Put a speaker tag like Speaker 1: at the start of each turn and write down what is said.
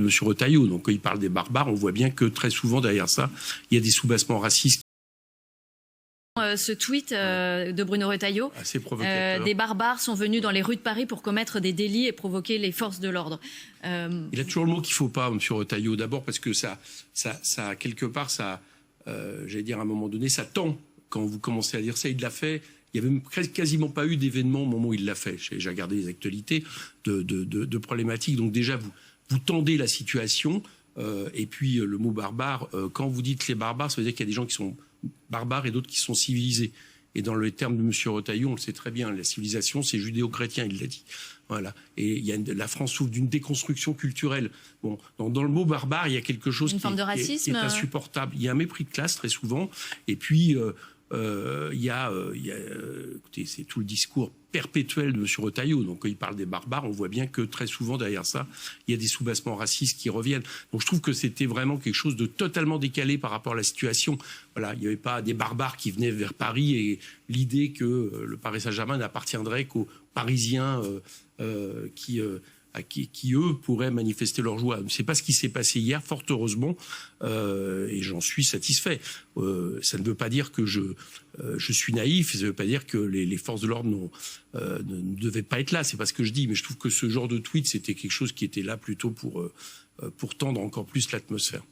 Speaker 1: Monsieur Retailleau. Donc quand il parle des barbares, on voit bien que très souvent derrière ça, il y a des soubassements racistes.
Speaker 2: Ce tweet de Bruno Retailleau,
Speaker 1: assez provocateur.
Speaker 2: Des barbares sont venus dans les rues de Paris pour commettre des délits et provoquer les forces de l'ordre.
Speaker 1: Il a toujours le mot qu'il ne faut pas, Monsieur Retailleau. D'abord parce que ça quelque part, j'allais dire à un moment donné, ça tend. Quand vous commencez à dire ça, il l'a fait. Il n'y avait quasiment pas eu d'événement au moment où il l'a fait. J'ai regardé les actualités de problématiques. Donc déjà, vous tendez la situation. Et puis le mot barbare, quand vous dites les barbares, ça veut dire qu'il y a des gens qui sont barbares et d'autres qui sont civilisés. Et dans le terme de M. Retailleau, on le sait très bien, la civilisation, c'est judéo-chrétien, il l'a dit. Voilà. Et la France souffre d'une déconstruction culturelle. Bon, dans le mot barbare, il y a quelque chose
Speaker 2: forme de racisme,
Speaker 1: qui est insupportable. Il y a un mépris de classe très souvent. Et puis, écoutez, c'est tout le discours perpétuel de M. Retailleau. Donc, quand il parle des barbares, on voit bien que très souvent, derrière ça, il y a des soubassements racistes qui reviennent. Donc, je trouve que c'était vraiment quelque chose de totalement décalé par rapport à la situation. Voilà, il n'y avait pas des barbares qui venaient vers Paris et l'idée que le Paris Saint-Germain n'appartiendrait qu'aux Parisiens qui, eux, pourraient manifester leur joie. C'est pas ce qui s'est passé hier, fort heureusement, et j'en suis satisfait. Ça ne veut pas dire que je suis naïf, ça ne veut pas dire que les forces de l'ordre ne devaient pas être là, c'est pas ce que je dis, mais je trouve que ce genre de tweet, c'était quelque chose qui était là plutôt pour tendre encore plus l'atmosphère.